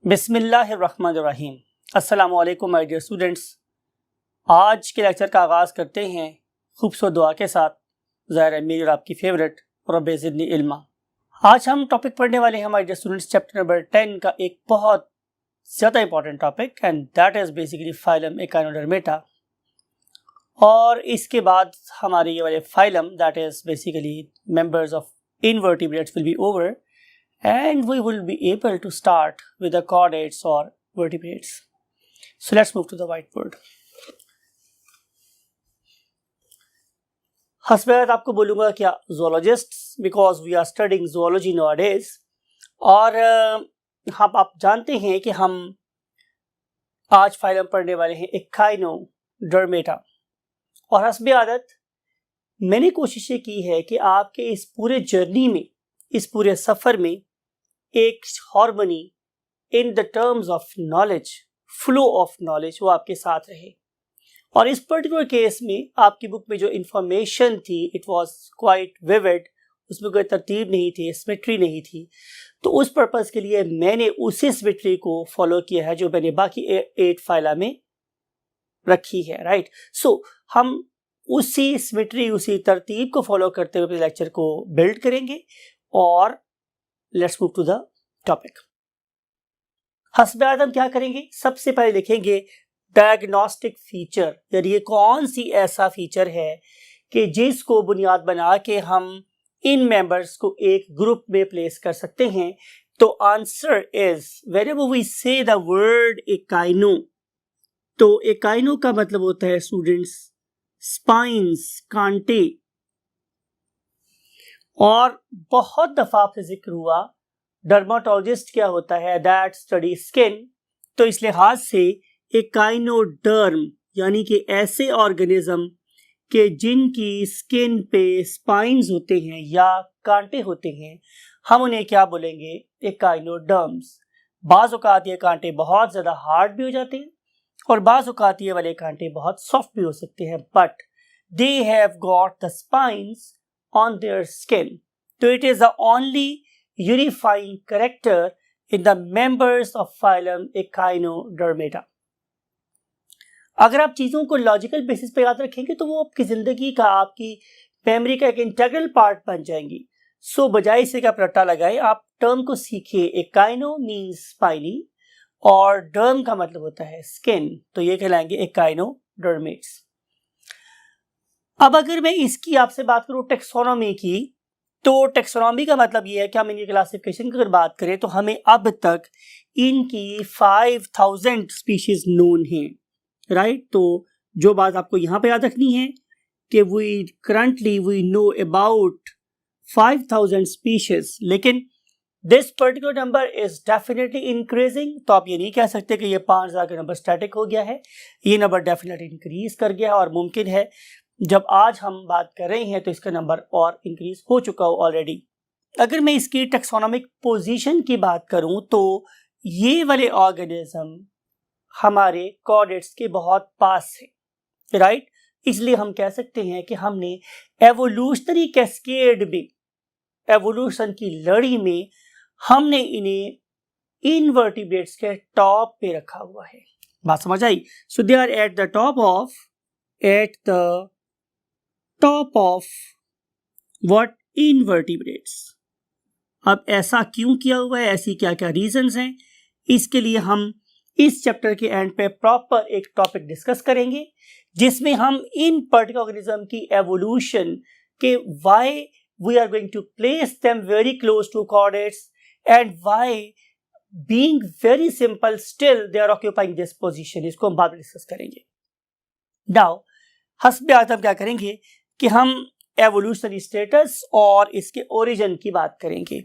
बिस्मिल्लाहिर्रहमानिर्रहीम। अस्सलामु अलैकुम माय डियर स्टूडेंट्स। आज के लेक्चर का आगाज़ करते हैं खूबसूरत दुआ के साथ। ज़ाहिर है मेरी और आपकी फेवरेट रब्बे ज़िदनी इल्मा। आज हम टॉपिक पढ़ने वाले हैं my dear students chapter number 10 का एक बहुत ज़्यादा important topic and that is basically phylum Echinodermata. और इसके बाद हमारे ये वाले phylum that is basically members of invertebrates will be over and we will be able to start with the chordates or vertebrates. So let's move to the whiteboard. हस्बैत आपको बोलूँगा क्या zoologists because we are studying zoology nowadays। और हम आप जानते हैं कि हम आज फाइलम पढ़ने वाले हैं एकाइनोडर्मेटा। और हस्बे आदत मैंने कोशिश ये की है कि आपके इस पूरे जर्नी में, इस पूरे सफ़र में एक harmony in the terms of knowledge, flow of knowledge वो आपके साथ रहे। और इस पर्टिकुलर केस में आपकी बुक में जो इंफॉर्मेशन थी इट वाज क्वाइट विविड, उसमें कोई तरतीब नहीं थी, सिमेट्री नहीं थी। तो उस पर्पस के लिए मैंने उसी सिमेट्री को फॉलो किया है जो मैंने बाकी 8 फाइला में रखी है, राइट। सो हम उसी सिमेट्री, उसी तरतीब को फॉलो करते हुए अपने लेक्चर को बिल्ड करेंगे। और let's move to the topic. हस्बे आदम क्या करेंगे, सबसे पहले लिखेंगे डायग्नोस्टिक फीचर, यानी ये कौन सी ऐसा फीचर है कि जिसको बुनियाद बना के हम इन मेंबर्स को एक ग्रुप में प्लेस कर सकते हैं। तो आंसर इज व्हेनेवर वी से द वर्ड एकाइनो, तो एकाइनो का मतलब होता है स्टूडेंट्स स्पाइंस, कांटे। और बहुत दफा आपसे जिक्र हुआ डर्माटोलॉजिस्ट क्या होता है, दैट स्टडी स्किन। तो इस लिहाज से एकाइनोडर्म यानी कि ऐसे ऑर्गेनिज्म के जिनकी स्किन पे स्पाइंस होते हैं या कांटे होते हैं, हम उन्हें क्या बोलेंगे, एकाइनोडर्म्स। बाज़ औक़ात ये कांटे बहुत ज़्यादा हार्ड भी हो जाते हैं और बाज़ औक़ात ये वाले कांटे बहुत सॉफ्ट भी हो सकते हैं, but they have got the spines on their skin. So it is the only unifying character in the members of phylum Echinodermata. अगर आप चीज़ों को लॉजिकल बेसिस पे याद रखेंगे तो वो आपकी ज़िंदगी का, आपकी मेमोरी का एक इंटेग्रल पार्ट बन जाएंगी। सो बजाय से क्या रट्टा लगाए, आप टर्म को सीखिए। एकाइनो मीन्स स्पाइनी और डर्म का मतलब होता है स्किन, तो ये कहलाएंगे एकाइनोडर्मेट्स। अब अगर मैं इसकी आपसे बात करूं टेक्सोनॉमी की, तो टेक्सोनॉमी का मतलब ये है कि हम इनकी क्लासिफिकेशन की अगर बात करें तो हमें अब तक इनकी 5000 स्पीशीज नोन हैं, राइट। तो जो बात आपको यहाँ पे याद रखनी है कि वी नो अबाउट 5000 स्पीशीज, लेकिन this particular number is definitely increasing. तो आप ये नहीं कह सकते कि ये 5000 का नंबर स्टैटिक हो गया है, ये नंबर डेफिनेटली इंक्रीज कर गया है। और मुमकिन है जब आज हम बात कर रहे हैं तो इसका नंबर और इंक्रीज हो चुका हो ऑलरेडी। अगर मैं इसकी टेक्सोनॉमिक पोजीशन की बात करूं तो ये वाले ऑर्गेनिज्म हमारे कॉर्डेट्स के बहुत पास है, राइट। इसलिए हम कह सकते हैं कि हमने एवोल्यूशनरी कैस्केड में, एवोल्यूशन की लड़ी में हमने इन्हें इनवर्टिब्रेट्स के टॉप पे रखा हुआ है। बात समझ आई? So they are at the top of what, invertebrates. अब ऐसा क्यों किया हुआ है, ऐसी क्या क्या रीजंस हैं, इसके लिए हम इस चैप्टर के एंड पे प्रॉपर एक टॉपिक डिस्कस करेंगे जिसमें हम इन पर्टिकुलर ऑर्गेनिज्म की एवोल्यूशन के why we are going to place them very close to chordates and why being very simple still they are occupying this position, इसको हम बाद में डिस्कस करेंगे। नाउ हस्बे आदम क्या करेंगे कि हम एवोल्यूशनरी स्टेटस और इसके ओरिजिन की बात करेंगे।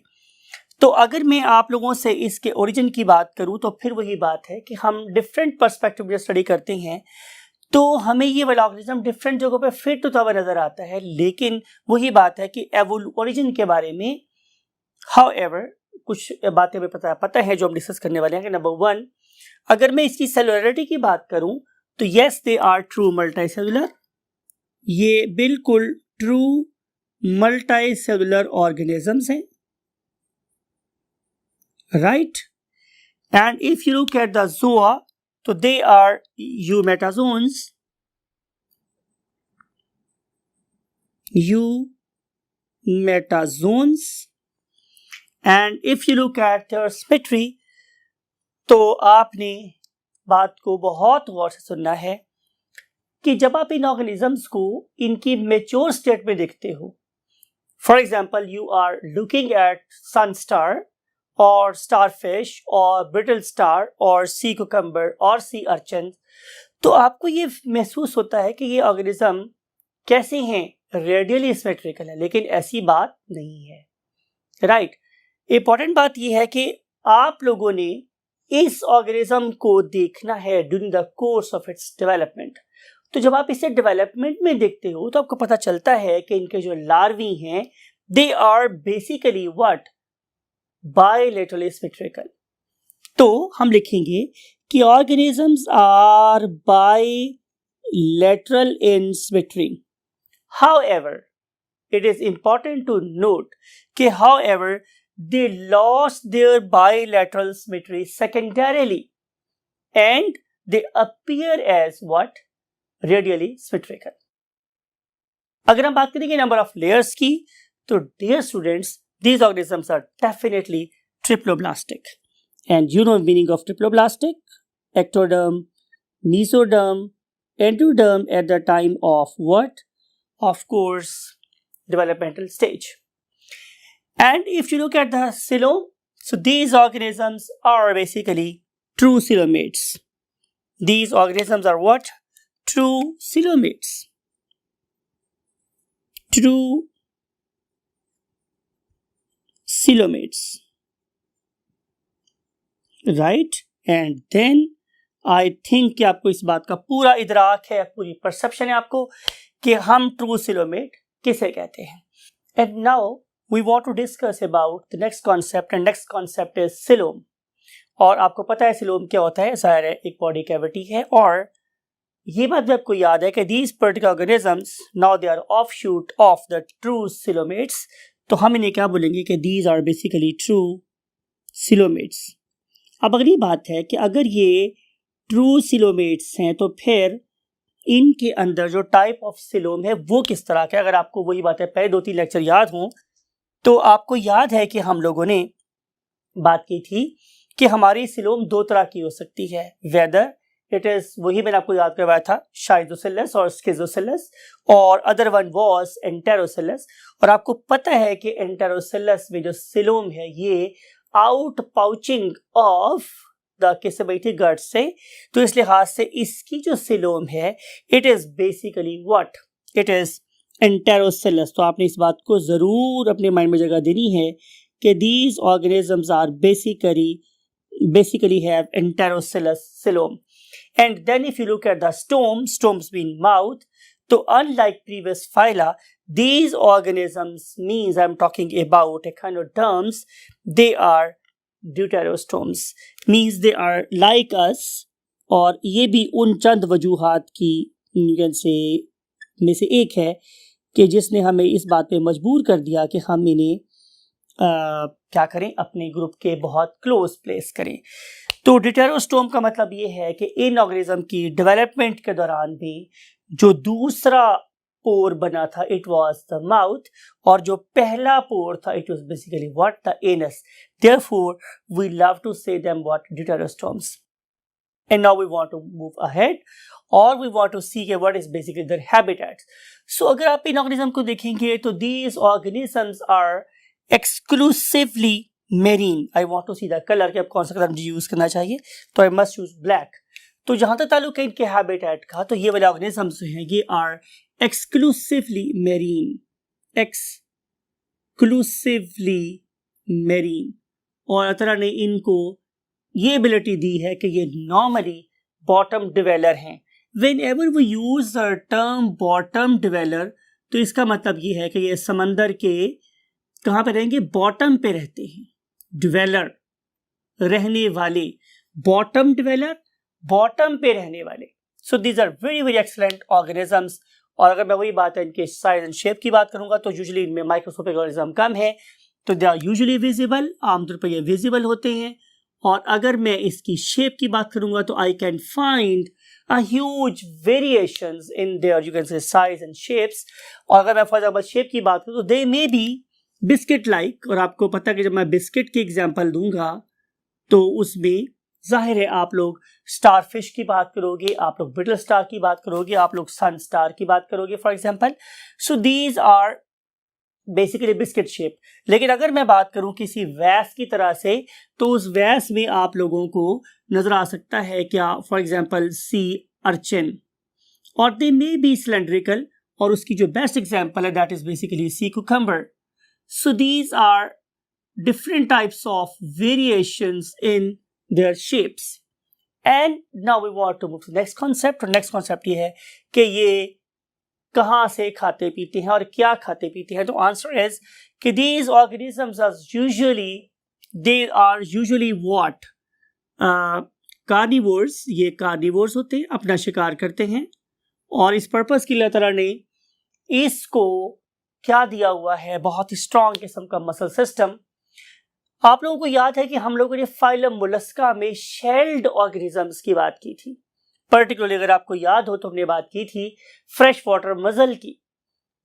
तो अगर मैं आप लोगों से इसके ओरिजिन की बात करूं तो फिर वही बात है कि हम डिफरेंट पर्सपेक्टिव में स्टडी करते हैं तो हमें ये वाला ऑर्गेनिज्म डिफरेंट जगहों पे फिट होता हुआ नजर आता है, लेकिन वही बात है कि ओरिजिन के बारे में हाउएवर कुछ बातें हमें पता है जो हम डिस्कस करने वाले हैं। कि नंबर 1, अगर मैं इसकी सेलुलरिटी की बात करूं तो yes they are true multicellular, ये बिल्कुल ट्रू मल्टी सेलुलर ऑर्गेनिजम्स हैं, right. And if you look at the zoa, so they are eumetazoans. Eumetazoans. And if you look at their symmetry, तो आपने बात को बहुत गौर से सुनना है कि जब आप इन ऑर्गेनिजम्स को इनकी मेच्योर स्टेट में देखते हो, for example you are looking at sun star और स्टारफिश और ब्रिटल स्टार और सी कुकम्बर और सी अर्चन, तो आपको ये महसूस होता है कि ये ऑर्गेनिज्म कैसे हैं, रेडियली सिमेट्रिकल है, लेकिन ऐसी बात नहीं है, राइट। इंपॉर्टेंट बात ये है कि आप लोगों ने इस ऑर्गेनिज्म को देखना है during the course of its development. तो जब आप इसे डेवलपमेंट में देखते हो तो आपको पता चलता है कि इनके जो लार्वी हैं they are basically what, bilaterally symmetrical. तो हम लिखेंगे कि organisms are bilateral in symmetry. However it is important to note कि however they lost their bilateral symmetry secondarily and they appear as what, radially symmetrical. अगर हम बात करेंगे number of layers की, तो dear students, these organisms are definitely triploblastic. And you know meaning of triploblastic? Ectoderm, mesoderm, endoderm at the time of what? Of course, developmental stage. And if you look at the coelom, so these organisms are basically true coelomates. These organisms are what? True coelomates. True coelomates. Right? And then I think कि आपको इस बात का पूरा इदराक है, पूरी perception है आपको कि हम ट्रू coelomate किसे कहते हैं. And now we want to discuss about the next concept, and next concept is coelom. और आपको पता है coelom क्या होता है, ज़ाहिर है एक बॉडी कैविटी है, और ये बात भी आपको याद है कि these particular organisms now they are offshoot of the true coelomates, तो हम इन्हें क्या बोलेंगे कि these are basically true coelomates. अब अगली बात है कि अगर ये true coelomates हैं तो फिर इनके अंदर जो टाइप ऑफ coelom है वो किस तरह का है। अगर आपको वही बात है पहले 2-3 लेक्चर याद हों तो आपको याद है कि हम लोगों ने बात की थी कि हमारी coelom 2 तरह की हो सकती है, वेदर इट इज, वही मैंने आपको याद करवाया था, शाइजोसिलस और स्किजोसिलस, और अदर वन वाज एंटेरोसिलस। और आपको पता है कि एंटेरोसिलस में जो coelom है ये आउट पाउचिंग ऑफ द किसबैठी गट से, तो इस लिहाज से इसकी जो coelom है it is basically what, it is enterocoelous. तो आपने इस बात को जरूर अपने माइंड में जगह देनी है कि these organisms are basically have enterosilus coelom. And then if you look at the stomes mean mouth, so unlike previous phyla, these organisms means I'm talking about echinoderms, they are deuterostomes, means they are like us, और ये भी उन चंद वजूहात की you can say में से एक है कि जिसने हमें इस बात पे मजबूर कर दिया कि हम इन्हें क्या करें, अपने ग्रुप के बहुत क्लोज प्लेस करें। तो डिटेरोस्टोम का मतलब ये है कि इन ऑर्गेनिज्म की डेवलपमेंट के दौरान भी जो दूसरा पोर बना था इट वाज द माउथ, और जो पहला पोर था it was basically what, the anus. Therefore we love to say them what, deuterostomes. And now we want to move ahead, or we want to see what is basically their habitats. So अगर आप इन organism को देखेंगे तो these organisms are exclusively marine. I want to see the color कि आप कौन सा colour मुझे यूज करना चाहिए, तो I must use black. तो जहां तक ताल्लुक है इनके हैबिटेट का, तो ये वाले ऑर्गेनिजम्स जो हैं ये are exclusively marine, exclusively marine, और अल्लाह ताला ने इनको ये एबिलिटी दी है कि ये नॉर्मली बॉटम डिवेलर हैं। Whenever we use the term bottom dweller, तो इसका मतलब ये है कि ये समंदर के कहाँ पे रहेंगे, बॉटम पे रहते हैं। डिवेलर रहने वाले, बॉटम डिवेलर बॉटम पे रहने वाले। So these are very very excellent organisms. और अगर मैं वही बात है इनके साइज एंड शेप की बात करूंगा तो यूजुअली इनमें माइक्रोस्कोपिक ऑर्गेनिज्म कम है, तो दे आर यूजुअली विजिबल, आमतौर पर ये विजिबल होते हैं। और अगर मैं इसकी शेप की बात करूंगा तो I can find a huge variations in their, you can say, size and shapes. और अगर मैं फॉर एग्जाम्पल शेप की बात करूँ तो they may be biscuit like, और आपको पता है कि जब मैं बिस्किट की एग्जांपल दूंगा तो उसमें जाहिर है आप लोग स्टार फिश की बात करोगे, आप लोग ब्रिटल स्टार की बात करोगे, आप लोग सन स्टार की बात करोगे for example. So these are basically biscuit shape. लेकिन अगर मैं बात करूं किसी वैस की तरह से तो उस वैस में आप लोगों को नजर आ सकता है क्या, फॉर एग्जाम्पल सी अर्चिन, और दे मे बी सिलेंड्रिकल, और उसकी जो बेस्ट एग्जाम्पल है that is basically sea cucumber. So these are different types of variations in their shapes. And now we want to move to the next concept. और next concept ये है कि ये कहाँ से खाते पीते हैं और क्या खाते पीते हैं. तो answer is कि these organisms are usually what? Carnivores. ये carnivores होते हैं, अपना शिकार करते हैं, और इस पर्पस के लिए अल्लाह ताला ने इसको क्या दिया हुआ है, बहुत ही स्ट्रॉन्ग किस्म का मसल सिस्टम. आप लोगों को याद है कि हम लोगों ने फाइलम मोलस्का में शेल्ड ऑर्गेनिजम्स की बात की थी. पर्टिकुलरली अगर आपको याद हो तो हमने बात की थी फ्रेश वाटर मसल की.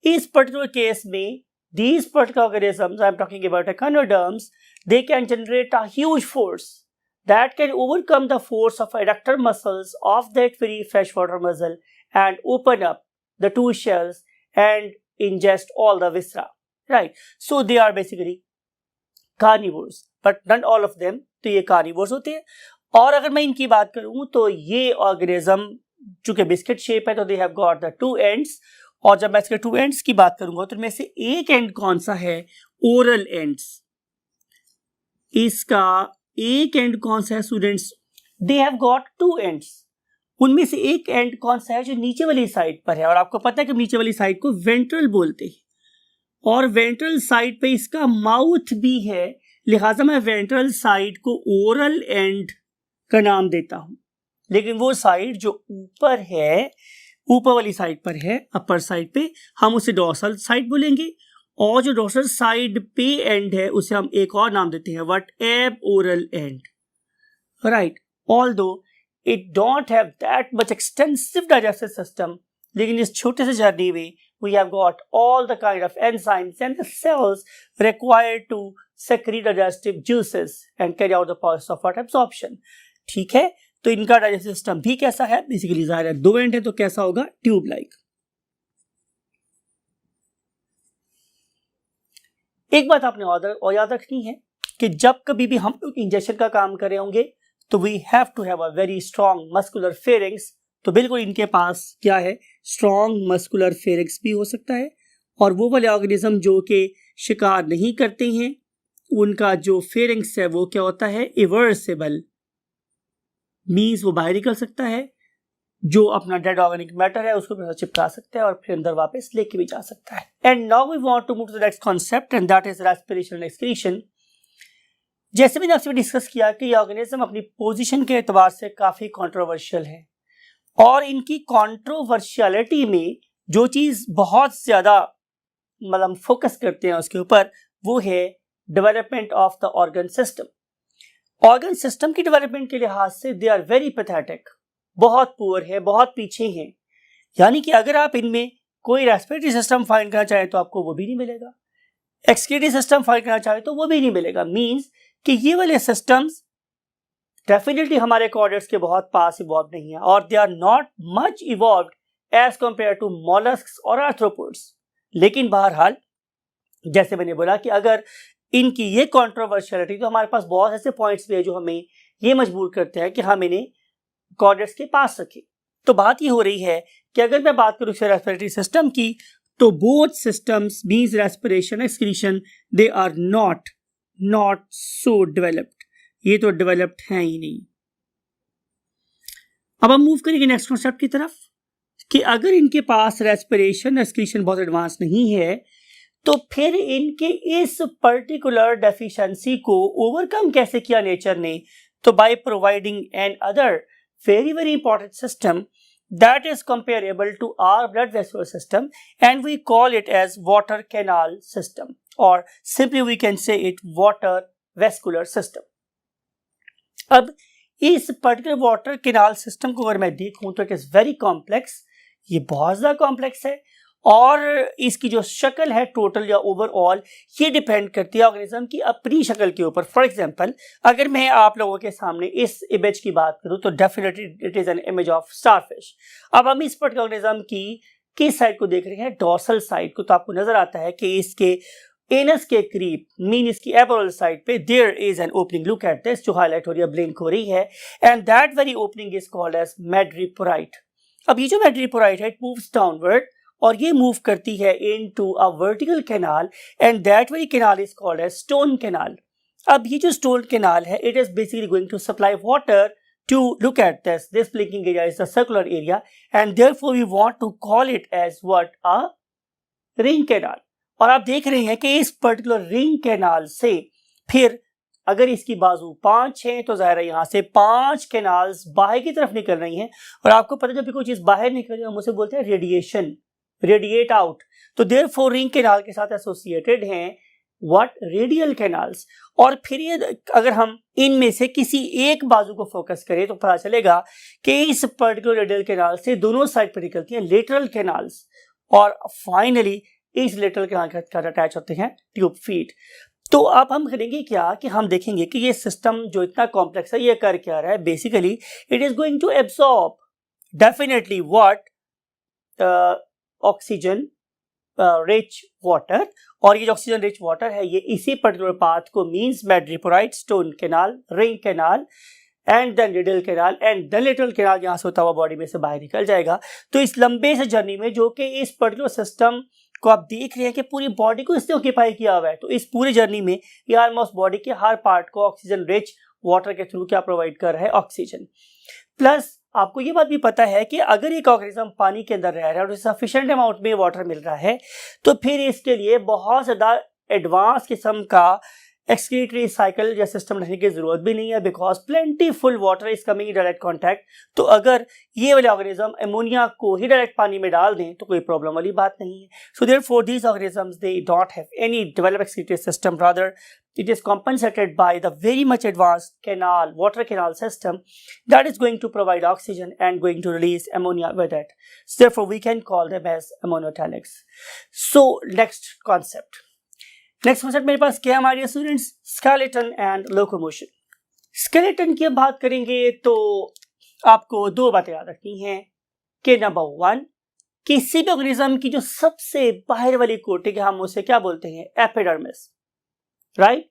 इस पर्टिकुलर केस में these particular organisms, I'm talking about echinoderms, they can generate a huge force that can overcome the force of adductor muscles of that very freshwater mussel and open up the two shells and ingest all the viscera, right? So they are basically carnivores, but not all of them. तो ये carnivores होते हैं. और अगर मैं इनकी बात करूं तो ये ऑर्गेनिज्म चूंकि बिस्किट शेप है तो they have got the two ends. और जब मैं इसके टू एंड्स की बात करूंगा तो इनमें से एक एंड कौन सा है, ओरल एंड्स. इसका एक एंड कौन सा है students, they have got two ends. उनमें से एक एंड कौन सा है जो नीचे वाली साइड पर है, और आपको पता है कि नीचे वाली साइड को वेंट्रल बोलते हैं, और वेंट्रल साइड पे इसका माउथ भी है, लिहाजा मैं वेंट्रल साइड को ओरल एंड का नाम देता हूं. लेकिन वो साइड जो ऊपर है, ऊपर वाली साइड पर है, अपर साइड पे, हम उसे डोर्सल साइड बोलेंगे, और जो डोर्सल साइड पे एंड है उसे हम एक और नाम देते हैं व्हाट, एब oral and, right. Although it don't have that much extensive digestive system, लेकिन इस छोटे से जर्नी में we have got all the kind of enzymes and the cells required to secrete digestive juices and carry out the process of what, absorption. ठीक है, तो इनका digestive system भी कैसा है, बेसिकली जाहिर है दो एंड है तो कैसा होगा, ट्यूब लाइक. एक बात आपने और याद रखनी है कि जब कभी भी हम लोग इंजेक्शन का काम कर रहे होंगे तो we have to have a very strong muscular pharynx. तो बिल्कुल इनके पास क्या है, स्ट्रॉन्ग मस्कुलर फेरिंग्स भी हो सकता है. और वो वाले ऑर्गेनिज्म जो कि शिकार नहीं करते हैं उनका जो फेरिंग्स है वो क्या होता है, इवर्सिबल, मीन्स वो बाहर निकल सकता है, जो अपना डेड ऑर्गेनिक मैटर है उसको भी चिपका सकता है और फिर अंदर वापस लेके भी जा सकता है. And now we want to move to the next concept and that is respiration and excretion. जैसे मैंने आपसे डिस्कस किया कि ये ऑर्गेनिज्म अपनी पोजीशन के एतबार से काफी कंट्रोवर्शियल है, और इनकी कंट्रोवर्शियलिटी में जो चीज बहुत ज्यादा मतलब फोकस करते हैं उसके ऊपर, वो है development of the organ system. Organ system की डेवलपमेंट के लिहाज से दे आर वेरी पैथेटिक, बहुत पुअर है, बहुत पीछे हैं. यानी कि अगर आप इनमें कोई रेस्पिरेटरी सिस्टम फाइंड करना चाहे तो आपको वो भी नहीं मिलेगा, एक्सक्रीटरी सिस्टम फाइंड करना चाहे तो वो भी नहीं मिलेगा. मींस कि ये वाले सिस्टम्स डेफिनेटली हमारे कॉर्डेट्स के बहुत पास इवॉल्व नहीं है, और they are not much evolved as compare to molluscs और आर्थ्रोपोड्स. लेकिन बहरहाल जैसे मैंने बोला कि अगर इनकी ये कंट्रोवर्शियलिटी, तो हमारे पास बहुत ऐसे पॉइंट्स भी है जो हमें ये मजबूर करते हैं कि हम इन्हें कॉर्डेट्स के पास रखें. तो बात ये हो रही है कि अगर मैं बात करूं रेस्पिरेटरी सिस्टम की, तो both systems means respiration excretion they are not so developed. ये तो डेवलप्ड है ही नहीं. अब हम मूव करेंगे नेक्स्ट कॉन्सेप्ट की तरफ कि अगर इनके पास रेस्पिरेशन एक्सक्रीशन बहुत एडवांस नहीं है तो फिर इनके इस पर्टिकुलर डेफिशिएंसी को ओवरकम कैसे किया नेचर ने, तो by providing N other very very important system that is comparable to our blood vessel system, and we call it as water canal system, or simply we can say it water vascular system. अब इस particular water canal system को अगर मैं देखूं तो it is very complex, ये बहुत ज़्यादा कॉम्प्लेक्स है और इसकी जो शक्ल है टोटल या ओवरऑल ये डिपेंड करती है ऑर्गेनिज्म की अपनी शक्ल के ऊपर। फॉर एग्जांपल अगर मैं आप लोगों के सामने इस इमेज की बात करूं तो definitely it is an image of starfish. अब हम इस पर्टिकुलर ऑर्गेनिज्म की किस साइड को देख रहे हैं, डोर्सल साइड को, तो आपको नजर आता है कि इसके एनस के करीब मीन इसकी एबोरल साइड पे there is an opening, look at this, जो हाईलाइट हो रही है, ब्लिंक हो रही है, and that very opening is called as madreporite. अब ये जो मैड्रीपोराइट है इट मूव्स डाउनवर्ड और ये मूव करती है into a vertical canal and that very canal is called as stone canal. अब ये जो स्टोन कैनाल है it is basically going to supply water to look at this blinking area is the circular area and therefore we want to call it as what, a ring canal। और आप देख रहे हैं कि इस particular ring canal से फिर अगर इसकी बाजू 5 है तो जाहिर है यहाँ से 5 कैनाल्स बाहर की तरफ निकल रही हैं और आपको पता है जब भी कोई चीज बाहर निकल रही है हम उसे बोलते हैं रेडिएशन, रेडिएट आउट। तो देयरफॉर रिंग कैनाल के साथ एसोसिएटेड हैं व्हाट, रेडियल कैनाल्स। और फिर ये अगर हम इनमें से किसी एक बाजू को फोकस करें तो पता चलेगा कि इस पर्टिकुलर रेडियल कैनाल से दोनों साइड पर निकलती हैं लेटरल कैनाल्स और फाइनली इस लेटरल कैनाल के साथ अटैच होते हैं ट्यूब फीट। तो अब हम करेंगे क्या कि हम देखेंगे कि ये सिस्टम जो इतना कॉम्प्लेक्स है ये कर क्या रहा है। Basically it is going to absorb definitely what, oxygen rich water, और ये जो ऑक्सीजन रिच वाटर है ये इसी पर्टिकुलर पाथ को means madreporite, stone canal, ring canal and then radial canal and then lateral canal यहाँ से होता हुआ बॉडी में से बाहर निकल जाएगा। तो इस लंबे से जर्नी में जो कि इस पर्टिकुलर सिस्टम को आप देख रहे हैं कि पूरी बॉडी को इसने ऑक्यूपाई किया हुआ है, तो इस पूरी जर्नी में ये ऑलमोस्ट बॉडी के हर पार्ट को ऑक्सीजन रिच वाटर के थ्रू क्या प्रोवाइड कर रहा है, ऑक्सीजन। प्लस आपको ये बात भी पता है कि अगर एक ऑर्गेनिज्म पानी के अंदर रह रहा है और सफिशिएंट अमाउंट में वाटर मिल रहा है तो फिर इसके लिए बहुत ज़्यादा एडवांस किस्म का एक्सक्रीटरी साइकिल या सिस्टम रखने की जरूरत भी नहीं है because plenty full water is coming in direct contact. तो अगर ये वाले ऑर्गेनिज्म अमोनिया को ही डायरेक्ट पानी में डाल दें तो कोई प्रॉब्लम वाली बात नहीं है। So therefore these organisms they don't have any developed excretory system, rather it is compensated by the very much advanced canal, water canal system that is going to provide oxygen and going to release ammonia with it. So therefore we can call them as ammonotelics. So next concept मेरे पास क्या हमारे students, skeleton and locomotion। skeleton की बात करेंगे तो आपको दो बातें याद रखनी हैं कि नंबर 1, किसी भी ऑर्गेनिज्म की जो सबसे बाहर वाली कोटिंग है हम उसे क्या बोलते हैं, एपिडर्मिस, राइट,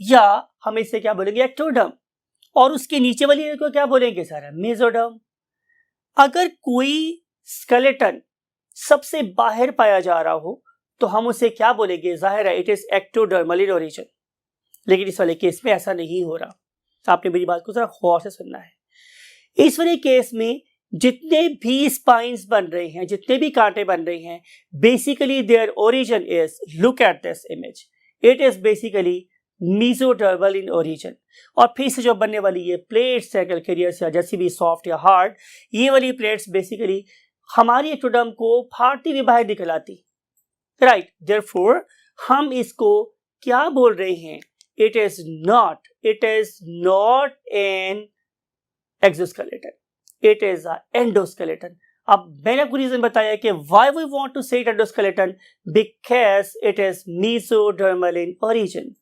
या हम इसे क्या बोलेंगे, एक्टोडर्म, और उसके नीचे वाली को क्या बोलेंगे सर, मेसोडर्म। अगर कोई स्केलेटन सबसे बाहर पाया जा रहा हो तो हम उसे क्या बोलेंगे, जाहिर है it is ectodermal in origin, लेकिन इस वाले केस में ऐसा नहीं हो रहा। आपने मेरी बात को जरा गौर से सुनना है। इस वाले केस में जितने भी स्पाइन्स बन रहे हैं, जितने भी कांटे बन रहे हैं, basically their origin is, look at this image, it is basically mesodermal in origin. और फिर से जो बनने वाली ये प्लेट्स है कैलकेरियस या जैसी भी सॉफ्ट या हार्ड, ये वाली प्लेट्स बेसिकली हमारी एक्टोडर्म को फाड़ती हुई बाहर निकल आती, राइट। देयरफॉर हम इसको क्या बोल रहे हैं, it is not an exoskeleton, it is a endoskeleton. अब मैंने आपको रीजन बताया कि व्हाई वी वांट टू से it endoskeleton, because it is mesodermal in origin.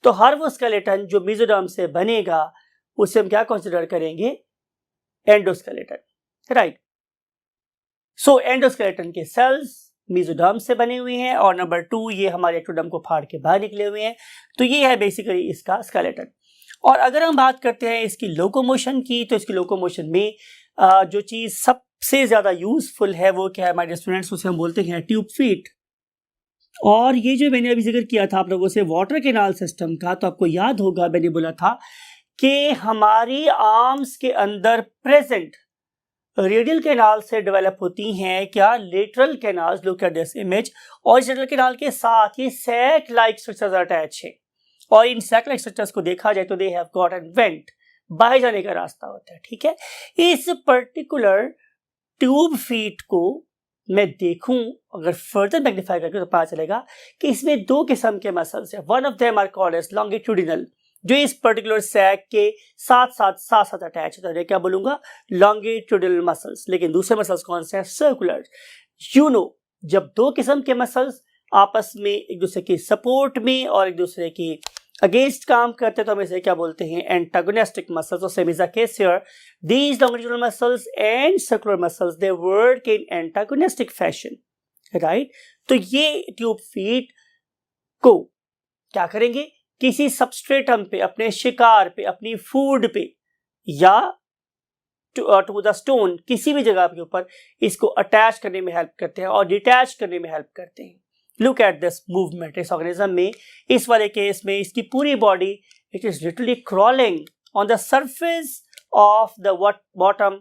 तो हर वो स्केलेटन जो मेसोडर्म से बनेगा उसे हम क्या कंसीडर करेंगे, एंडोस्केलेटन, राइट। सो एंडोस्केलेटन के सेल्स मेसोडर्म से बने हुए हैं और नंबर 2 ये हमारे एक्टोडर्म को फाड़ के बाहर निकले हुए हैं। तो ये है बेसिकली इसका स्केलेटन। और अगर हम बात करते हैं इसकी लोकोमोशन की, तो इसकी लोकोमोशन में जो चीज़ सबसे ज़्यादा यूजफुल है वो क्या है हमारे स्टूडेंट्स, उसे हम बोलते हैं ट्यूब फीट। और ये जो मैंने अभी जिक्र किया था आप लोगों से वाटर कैनाल सिस्टम का, तो आपको याद होगा मैंने बोला था कि हमारी आर्म्स के अंदर प्रेजेंट रेडियल कैनाल से डेवलप होती हैं क्या, lateral canals, look at this image. और इस लेटरल कैनाल के साथ ये सैक लाइक स्ट्रक्चर्स अटैच है और इन सैक लाइक स्ट्रक्चर्स को देखा जाए तो they have got an went, बाहर जाने का रास्ता होता है, ठीक है। इस पर्टिकुलर ट्यूब फीट को मैं देखूं अगर फर्दर मैग्नीफाई करके तो पता चलेगा कि इसमें 2 किस्म के मसल्स हैं। One of them are called as longitudinal, जो इस पर्टिकुलर सैक के साथ साथ अटैच होता है, क्या बोलूंगा, लॉन्गिट्यूडिनल मसल्स। लेकिन दूसरे मसल्स कौन से हैं, सर्कुलर। जब दो किस्म के मसल्स आपस में एक दूसरे की सपोर्ट में और एक दूसरे की अगेंस्ट काम करते हैं तो हम इसे क्या बोलते हैं, antagonistic muscles. So same is the case here. These longitudinal muscles and circular muscles, they work in antagonistic fashion, right? तो ये ट्यूब फीट को क्या करेंगे, किसी सबस्ट्रेटम पे, अपने शिकार पे, अपनी फूड पे या टू द स्टोन, किसी भी जगह के ऊपर इसको अटैच करने में हेल्प करते हैं और डिटैच करने में हेल्प करते हैं। Look at this movement. इस ऑर्गेनिज्म में, इस वाले केस में, इसकी पूरी body it is literally crawling on the surface of the bottom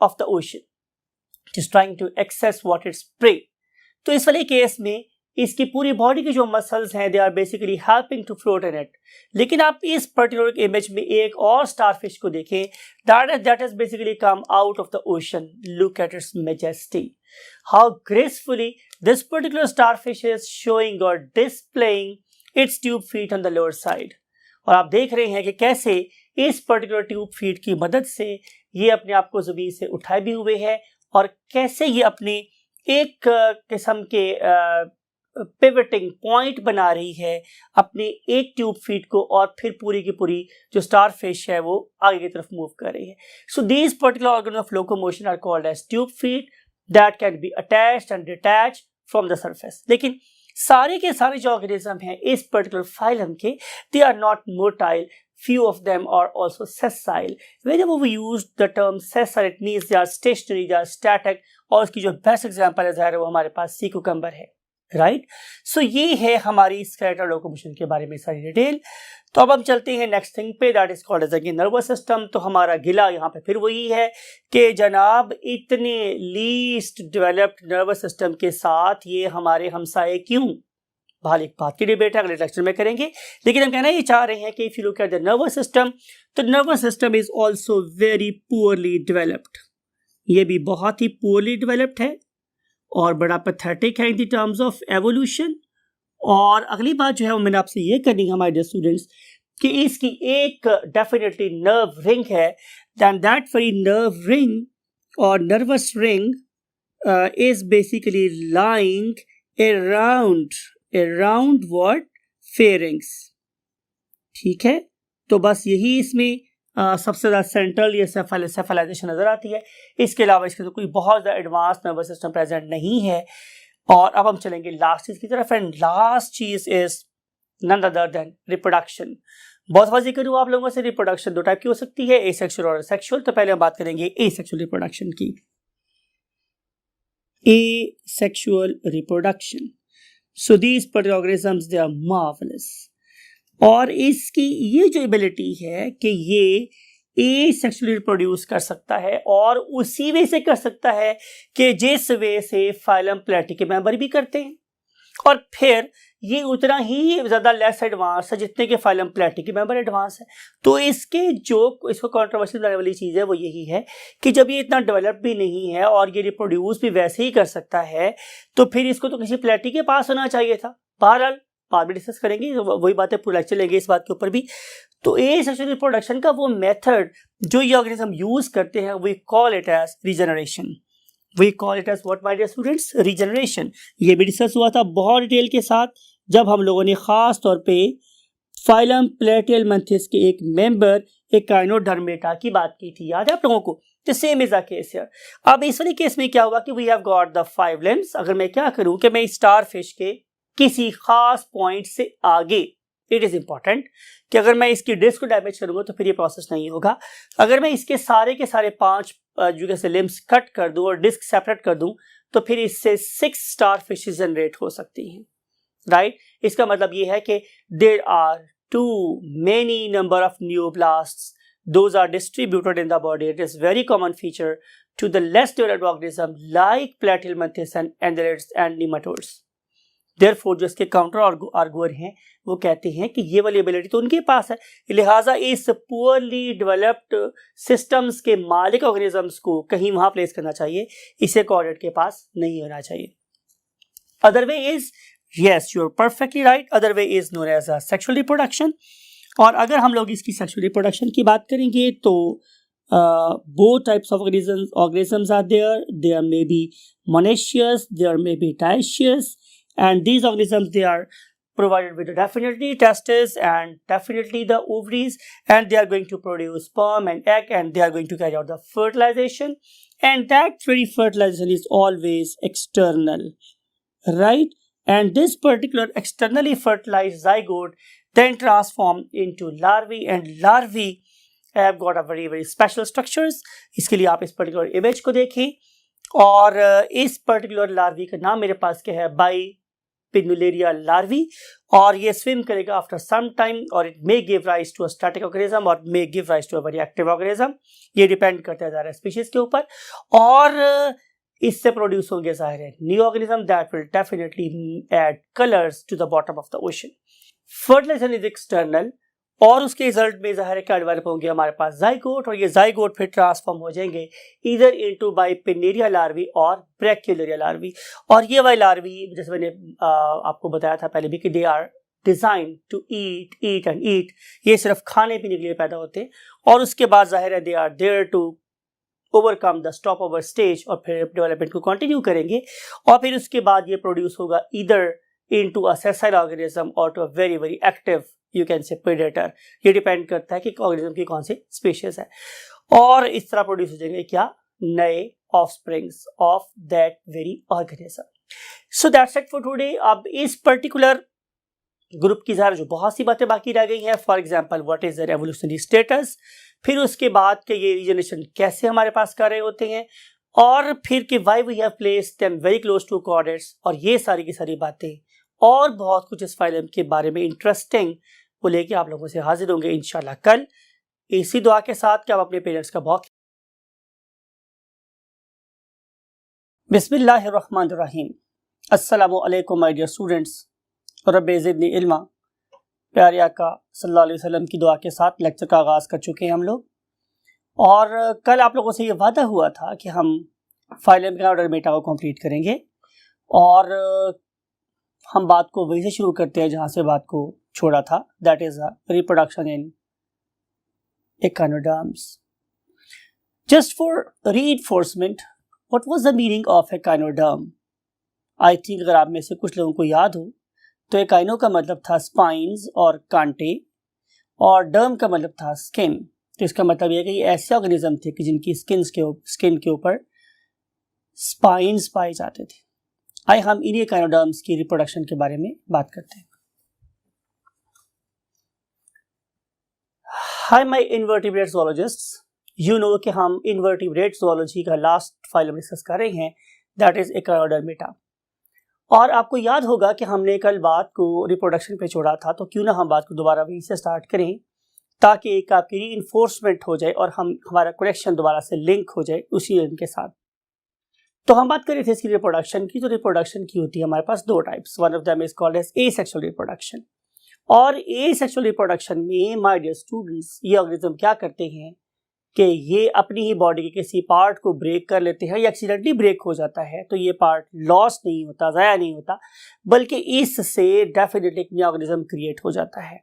of the ocean, it is trying to access what its prey. तो इस वाले केस में इसकी पूरी बॉडी के जो मसल्स हैं they are basically helping to float in it. लेकिन आप इस पर्टिकुलर इमेज में एक और स्टारफिश को देखें, that has basically come out of the ocean. Look at its majesty, how gracefully this particular starfish is showing और displaying its tube feet on the lower side. और आप देख रहे हैं कि कैसे इस पर्टिकुलर ट्यूब फीट की मदद से ये अपने आप को जमीन से उठाए भी हुए है और कैसे ये अपने एक किस्म के पिवटिंग पॉइंट बना रही है अपने एक ट्यूब फीट को, और फिर पूरी की पूरी जो स्टारफिश है वो आगे की तरफ मूव कर रही है। So these particular organ of locomotion are called as tube feet that can be attached and detached from the surface. लेकिन सारे के सारे जो ऑर्गेनिज्म हैं इस पर्टिकुलर फाइलम के, they are not motile, few of them are also sessile. Whenever we use the term sessile, it means they are stationary, they are static, और उसकी जो बेस्ट एग्जांपल है ज़ाहिर है वो हमारे पास सी कुकम्बर है, राइट। सो ये है हमारी स्केलेटल लोकोमोशन के बारे में सारी डिटेल। तो अब हम चलते हैं नेक्स्ट थिंग पे, that is called as again nervous system. तो हमारा गिला यहाँ पे फिर वही है कि जनाब इतने लीस्ट डेवलप्ड नर्वस सिस्टम के साथ ये हमारे हमसाए क्यों। बहाल एक बात की डिबेट है, अगले लेक्चर में करेंगे। लेकिन हम कहना ये चाह रहे हैं कि if you look at the nervous system, तो nervous system is also very poorly developed. ये भी बहुत ही पुअरली डेवलप्ड है और बड़ा पैथेटिक है इन द टर्म्स ऑफ एवोल्यूशन। और अगली बात जो है वो मैंने आपसे ये करनी है हमारे डियर स्टूडेंट्स कि इसकी एक डेफिनेटली नर्व रिंग है, than that very nerve ring और nervous ring is basically lying around what, pharynx. ठीक है, तो बस यही इसमें सबसे ज़्यादा सेंट्रल ये सेफलाइजेशन नज़र आती है। इसके अलावा इसके तो कोई बहुत ज़्यादा एडवांस नर्वस सिस्टम प्रेजेंट नहीं है। और अब हम चलेंगे लास्ट चीज़ की तरफ, एंड लास्ट चीज़ is none other than reproduction. बहुत बार जिक्र हुआ आप लोगों से, रिप्रोडक्शन दो टाइप की हो सकती है, एसेक्सुअल और सेक्सुअल। तो पहले हम बात करेंगे एसेक्सुअल रिप्रोडक्शन की। Asexual reproduction, so these particular organisms they are marvellous. और इसकी ये जो एबिलिटी है कि ये एसेक्सुअली रिप्रोड्यूस कर सकता है और उसी वे से कर सकता है कि जिस वे से फाइलम प्लेटी के मेंबर भी करते हैं, और फिर ये उतना ही ज़्यादा लेस एडवांस है जितने के फाइलम प्लेटी के मेंबर एडवांस है। तो इसके जो इसको कंट्रोवर्शियल बनाने वाली चीज़ है वो यही है कि जब ये इतना डेवलप भी नहीं है और ये रिप्रोड्यूस भी वैसे ही कर सकता है, तो फिर इसको तो किसी प्लेटी के पास होना चाहिए था। बहरहाल बाद में डिस्कस करेंगे, वही बातें पूरा लेक्चर लेंगे इस बात के ऊपर भी। तो एसेक्सुअल रिप्रोडक्शन का वो मेथड जो ये ऑर्गेनिज्म यूज करते हैं, we call it as regeneration. We call it as what my dear students, regeneration. ये भी डिस्कस हुआ था बहुत डिटेल के साथ जब हम लोगों ने खास तौर पे फाइलम प्लेटियलमंथिस के एक मेंबर एकाइनोडर्मेटा की बात की थी, याद है आप लोगों को। तो same is the case here. अब इस वाले केस में क्या हुआ कि we have got the 5 limbs. अगर मैं क्या करूं कि मैं स्टार फिश के किसी खास पॉइंट से आगे, इट इज इंपॉर्टेंट कि अगर मैं इसकी डिस्क को डैमेज करूंगा तो फिर ये प्रोसेस नहीं होगा। अगर मैं इसके सारे के सारे 5 जो कैसे लिम्ब्स कट कर दूं और डिस्क सेपरेट कर दूं तो फिर इससे 6 स्टार फिशेस जनरेट हो सकती हैं, राइट। इसका मतलब ये है कि there are too many number of neuroblasts, those are distributed in the body. It is very common feature to the less developed organism like platyhelminthes and annelids and nematodes. Therefore जो इसके counter आर्गुअर हैं वो कहते हैं कि ये वाली ability तो उनके पास है, लिहाजा इस पुअरली डेवलप्ड सिस्टम्स के मालिक ऑर्गेनिजम्स को कहीं वहां प्लेस करना चाहिए, इसे कोऑर्डिनेट के पास नहीं होना चाहिए। Other way is, yes, you are perfectly right, other way is known as a sexual reproduction। और अगर हम लोग इसकी सेक्सुअल रिप्रोडक्शन की बात करेंगे तो both types of organisms are there. There may be monoecious, there may be dioecious, and these organisms, they are provided with definitely testes and definitely the ovaries, and they are going to produce sperm and egg, and they are going to carry out the fertilization, and that very fertilization is always external, right? And this particular externally fertilized zygote then transform into larvae, and larvae have got a very special structures. इसके लिए आप इस particular image को देखें, और इस particular larvae का नाम मेरे पास क्या है, बाइपिनुलेरिया लार्वी, और ये स्विम करेगा आफ्टर सम टाइम, और it may give rise to a static organism और may give rise to a very active organism. ये डिपेंड करता है ज़्यादा स्पीशीज के ऊपर, और इससे प्रोड्यूस होंगे ज़ाहिर है new organism that will definitely add colours to the bottom of the ocean. Fertilization is external, और उसके रिजल्ट में ज़ाहिर है क्या डेवलप होंगे हमारे पास जाइगोट, और ये जाइगोट फिर ट्रांसफॉर्म हो जाएंगे इधर इनटू बाइपिनेरिया लार्वी और ब्रैक्यूलेरिया लार्वी. और ये वाली लार्वी, जैसे मैंने आपको बताया था पहले भी, कि they are design to eat and eat. ये सिर्फ खाने पीने के लिए पैदा होते हैं, और उसके बाद ज़ाहिर है they are there to overcome the stop over stage, और फिर डेवलपमेंट को कंटिन्यू करेंगे, और फिर उसके बाद ये प्रोड्यूस होगा इधर इनटू अ सेसाइल ऑर्गेनिज्म और to a very active, you can say predator. ये डिपेंड करता है कि ऑर्गेनिज्म की कौन सी स्पीशीज है, और इस तरह प्रोड्यूस हो जाएंगे क्या, नए offsprings of that very organism. So that's it for today. अब इस पर्टिकुलर ग्रुप की ज़रा जो बहुत सी बातें बाकी रह गई हैं, for example what is their evolutionary status, फिर उसके बाद के ये रीजनरेशन कैसे हमारे पास कर रहे होते हैं, और फिर कि why we have placed them very close to chordates, और ये सारी की सारी बातें और बहुत कुछ इस फाइलम के बारे में इंटरेस्टिंग वो लेके आप लोगों से हाजिर होंगे इंशाल्लाह कल, इसी दुआ के साथ कि आप अपने पेरेंट्स का बहुत. बिस्मिल्लाहिर्रहमानिर्रहीम. अस्सलामु अलैकुम माय डियर स्टूडेंट्स. रब्बि ज़िदनी इल्मा. प्यारे आका सल्लल्लाहु अलैहि वसल्लम की दुआ के साथ लेक्चर का आगाज़ कर चुके हैं हम लोग, और कल आप लोगों से ये वादा हुआ था कि हम फाइलम का ऑर्डर मेटा को कंप्लीट करेंगे, और हम बात को वहीं से शुरू करते हैं जहाँ से बात को छोड़ा था, that is reproduction in echinoderms. Just for reinforcement, what was the meaning of echinoderm? I think अगर आप में से कुछ लोगों को याद हो तो एकाइनो का मतलब था स्पाइंस और कांटे, और डर्म का मतलब था स्किन. तो इसका मतलब यह है कि ऐसे ऑर्गेनिज्म थे कि जिनकी स्किन के ऊपर स्पाइंस पाए जाते थे. आइए हम इन्हीं एकाइनोडर्म्स की रिप्रोडक्शन के बारे में बात करते हैं. Hi my invertebrate zoologists. You know कि हम इनवर्टिब्रेट ज़ूलॉजी का लास्ट फाइलम डिस्कस कर रहे हैं, दैट इज एकाइनोडर्मेटा. और आपको याद होगा कि हमने कल बात को रिप्रोडक्शन पे छोड़ा था, तो क्यों ना हम बात को दोबारा वहीं से स्टार्ट करें, ताकि एक आपकी रीइंफोर्समेंट हो जाए और हमारा कनेक्शन दोबारा से लिंक हो जाए उसी के साथ. तो हम बात कर रहे थे इसकी रिप्रोडक्शन की. तो रिप्रोडक्शन की होती है हमारे पास दो types. One of them is called as asexual reproduction. और एसेक्सुअल रिप्रोडक्शन में माय डियर स्टूडेंट्स, ये ऑर्गेनिज्म क्या करते हैं कि ये अपनी ही बॉडी के किसी पार्ट को ब्रेक कर लेते हैं, या एक्सीडेंटली ब्रेक हो जाता है तो ये पार्ट लॉस नहीं होता, ज़ाया नहीं होता, बल्कि इससे डेफिनेटली एक नया ऑर्गेनिज्म क्रिएट हो जाता है.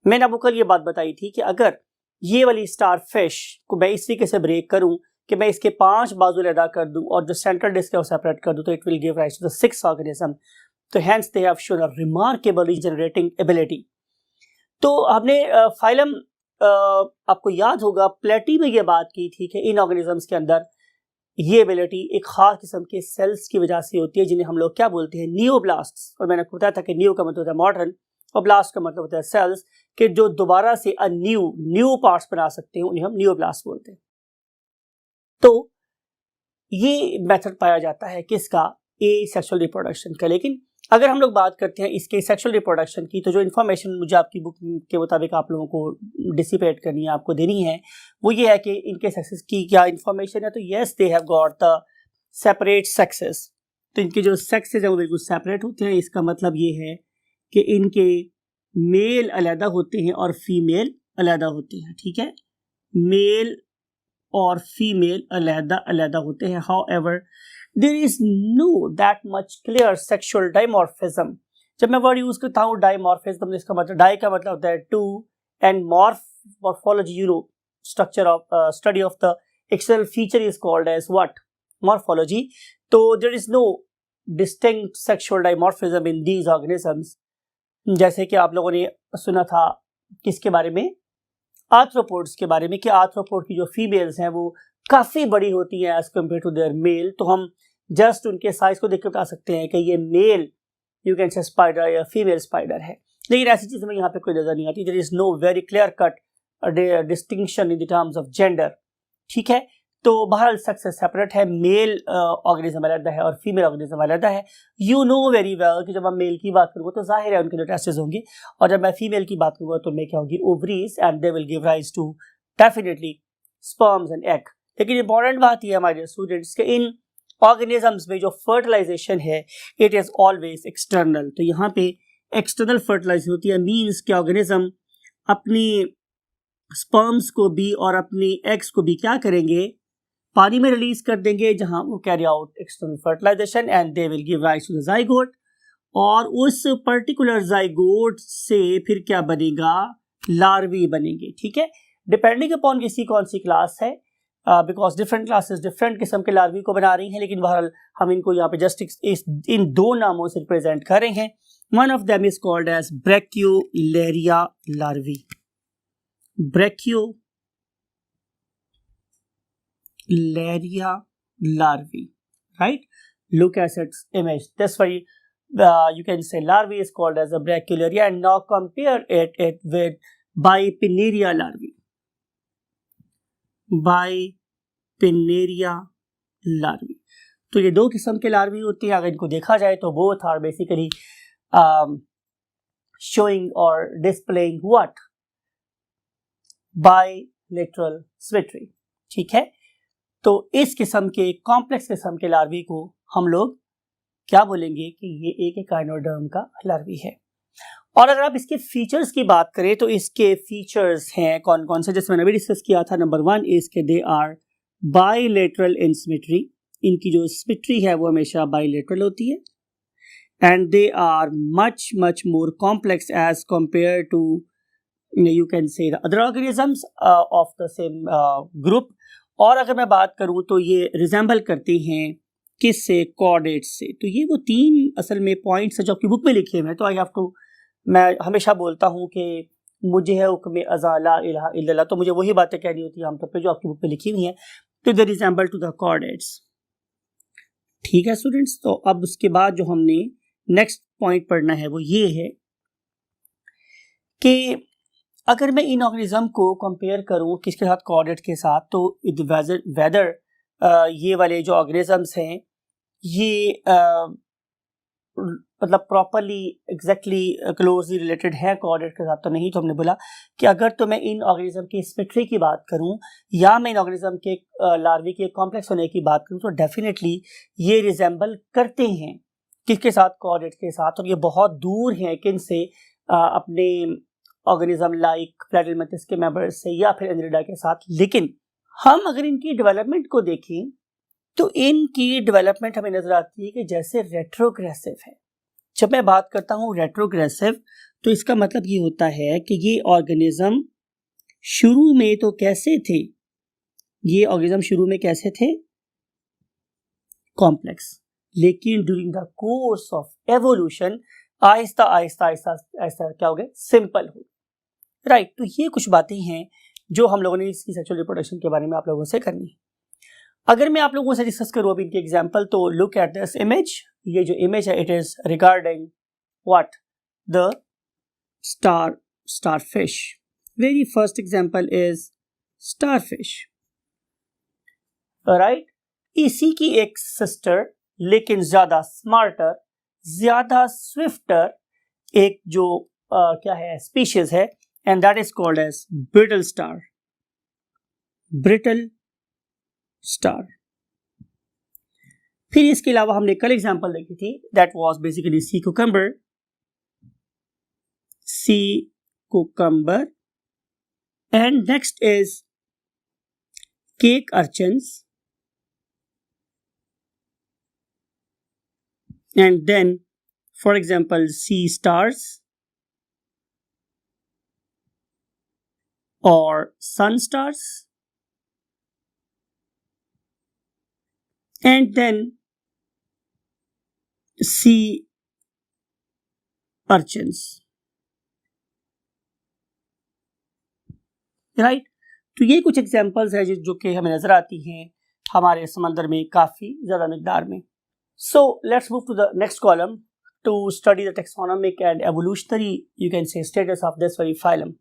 मैंने आपको कल ये बात बताई थी कि अगर ये वाली स्टार फिश को मैं इस तरीके से ब्रेक करूं कि मैं इसके 5 बाजू अलग कर दूं और जो सेंट्रल डिस्क है वो सेपरेट कर दूं, तो it will give rise to the 6 organism. तो hence they have shown a remarkable regenerating ability. तो हमने फाइलम आपको याद होगा प्लेटी में ये बात की थी कि इन ऑर्गेनिजम्स के अंदर ये एबिलिटी एक खास किस्म के सेल्स की वजह से होती है, जिन्हें हम लोग क्या बोलते हैं, नियोब्लास्ट्स. और मैंने आपको बताया था कि नियो का मतलब होता है मॉडर्न, और ब्लास्ट का मतलब होता है सेल्स, कि जो दोबारा से न्यू पार्ट्स बना सकते हैं, उन्हें हम नियोब्लास्ट बोलते हैं. तो ये मेथड पाया जाता है किसका, एसेक्सुअल रिप्रोडक्शन का. लेकिन अगर हम लोग बात करते हैं इसके सेक्सुअल रिप्रोडक्शन की, तो जो इन्फॉर्मेशन मुझे आपकी बुक के मुताबिक आप लोगों को डिसिपेट करनी है, आपको देनी है, वो ये है कि इनके सेक्सेस की क्या इन्फॉर्मेशन है. तो yes, they have got the separate sexes. तो इनके जो सेक्सेस हैं वो बिल्कुल सेपरेट होते हैं. इसका मतलब ये है कि इनके मेल अलहदा होते हैं और फीमेल अलहदा होते हैं. ठीक है, मेल और फीमेल अलहदा अलहदा होते हैं. However there is no that much clear sexual dimorphism. जब मैं वर्ड यूज करता हूँ डाइमॉर्फिज्म, इसका मतलब डाई का मतलब होता है to, and morphology, structure of study of the external feature is called as what? Morphology. So there is no distinct sexual dimorphism in these organisms. जैसे कि आप लोगों ने सुना था किसके बारे में, आर्थ्रोपोड्स के बारे में, कि आर्थ्रोपोड की जो फीमेल्स हैं वो काफी बड़ी होती हैं as compare to their male. तो हम जस्ट उनके साइज को देख कर बता सकते हैं कि ये male you can say spider या फीमेल स्पाइडर है, लेकिन ऐसी चीज हमें यहाँ पे कोई नजर नहीं आती। There is no very clear cut distinction in the terms of gender, ठीक है। तो बहरहाल सेक्स से सेपरेट है, मेल ऑर्गेनिज्म अलग है और फीमेल ऑर्गेनिज्म अलग है। यू नो वेरी वेल कि जब हम मेल की बात करूँगा तो जाहिर है उनके जो टेस्टिस होंगे, और जब मैं फीमेल की बात करूँगा तो मैं क्या होगी, ovaries, and they will give rise to definitely sperms and egg. लेकिन इंपॉर्टेंट बात यह हमारे स्टूडेंट्स के इन ऑर्गेनिजम्स में जो फर्टिलाइजेशन है इट इज ऑलवेज एक्सटर्नल। तो यहाँ पे एक्सटर्नल फर्टिलाइजेशन होती है, मीन्स के ऑर्गेनिज्म अपनी स्पर्म्स को भी और अपनी एग्स को भी क्या करेंगे, पानी में रिलीज कर देंगे, जहां वो carry out external fertilization and they will give rise to the zygote, और उस पर्टिकुलर जाइगोट से फिर क्या बनेगा, लार्वी बनेंगे, ठीक है। डिपेंडिंग अपॉन किसी कौन सी क्लास है, बिकॉज डिफरेंट क्लासेस डिफरेंट किस्म के लार्वी को बना रही हैं, लेकिन बहरहाल हम इनको यहाँ पे जस्ट इन दो नामों से रिप्रेजेंट कर रहे हैं। One of them is called as brachiolaria larvae, brachiolaria larvae, right? Look at its image. That's why you can say larvae is called as a brachyuleria, and now compare it with Bipinnaria larvae. Bipinnaria larvae. तो ये दो किस्म के larvae होती हैं। अगर इनको देखा जाए तो both are basically showing or displaying what? Bilateral symmetry, ठीक है। तो इस किस्म के कॉम्प्लेक्स किस्म के लार्वी को हम लोग क्या बोलेंगे कि ये एक एकाइनोडर्म का लार्वी है। और अगर आप इसके फीचर्स की बात करें तो इसके फीचर्स हैं कौन कौन से, जैसे मैंने अभी डिस्कस किया था। नंबर 1 इज के they are bilateral in symmetry, इनकी जो सिमेट्री है वो हमेशा बाइलेटरल होती है, and they are much more complex as compare to you can say the other organisms of the same group. और अगर मैं बात करूं तो ये रिजेंबल करती हैं किससे, कॉर्डेट्स से। तो ये वो 3 असल में पॉइंट्स हैं जो आपकी बुक में लिखे हुए हैं। तो आई हैव टू, मैं हमेशा बोलता हूं कि मुझे है हुक्म अज़ा ला इलाहा इल्लल्लाह, तो मुझे वही बातें कहनी होती हैं आमतौर पे जो आपकी बुक में लिखी हुई हैं। तो they resemble to the chordates, ठीक है स्टूडेंट्स। तो अब उसके बाद जो हमने नेक्स्ट पॉइंट पढ़ना है वो ये है कि अगर मैं इन ऑर्गेनिज्म को कंपेयर करूं किसके साथ, कॉर्डेट के साथ, तो वेदर ये वाले जो ऑर्गेनिजम्स हैं ये मतलब प्रॉपरली एग्जैक्टली क्लोजली रिलेटेड है कॉर्डेट के साथ तो नहीं। तो हमने बोला कि अगर तो मैं इन ऑर्गेनिज्म की सिमेट्री की बात करूं या मैं इन ऑर्गेनिज्म के लार्वी के कॉम्प्लेक्स होने की बात करूं तो डेफिनेटली ये रिजेंबल करते हैं किसके साथ, कॉर्डेट के साथ। और ये बहुत दूर हैं किन से, अपने ऑर्गेनिज्म लाइक प्लैटिलमैंथिस के मेंबर्स से या फिर एनरिडा के साथ। लेकिन हम अगर इनकी डेवलपमेंट को देखें तो इनकी डेवलपमेंट हमें नजर आती है कि जैसे रेट्रोग्रेसिव है। जब मैं बात करता हूं रेट्रोग्रेसिव तो इसका मतलब ये होता है कि ये ऑर्गेनिज्म शुरू में तो कैसे थे, ये ऑर्गेनिज्म शुरू में कैसे थे, कॉम्प्लेक्स, लेकिन during the course of evolution Aahista Aahista Aahista Aahista क्या हो गए, सिंपल हो, राइट। तो ये कुछ बातें हैं जो हम लोगों ने इसकी सेक्सुअल रिप्रोडक्शन के बारे में आप लोगों से करनी है। अगर मैं आप लोगों से डिस्कस करूं अभी इनके एग्जांपल, तो लुक एट दिस इमेज। ये जो इमेज है it is regarding what, the starfish. Very first example is starfish, right. इसी की एक सिस्टर लेकिन ज्यादा स्मार्टर, ज्यादा स्विफ्टर एक जो क्या है स्पीशीज है, and that is called as brittle star, brittle star. फिर इसके अलावा हमने कल एग्जांपल देखी थी, that was basically sea cucumber, and next is cake urchins, and then for example sea stars, or sun stars, and then sea urchins. Right तो ये कुछ एग्जांपल्स है जो कि हमें नजर आती हैं हमारे समंदर में काफी ज्यादा मिकदार में. So let's move to the next column to study the taxonomic and evolutionary, you can say, status of this very phylum.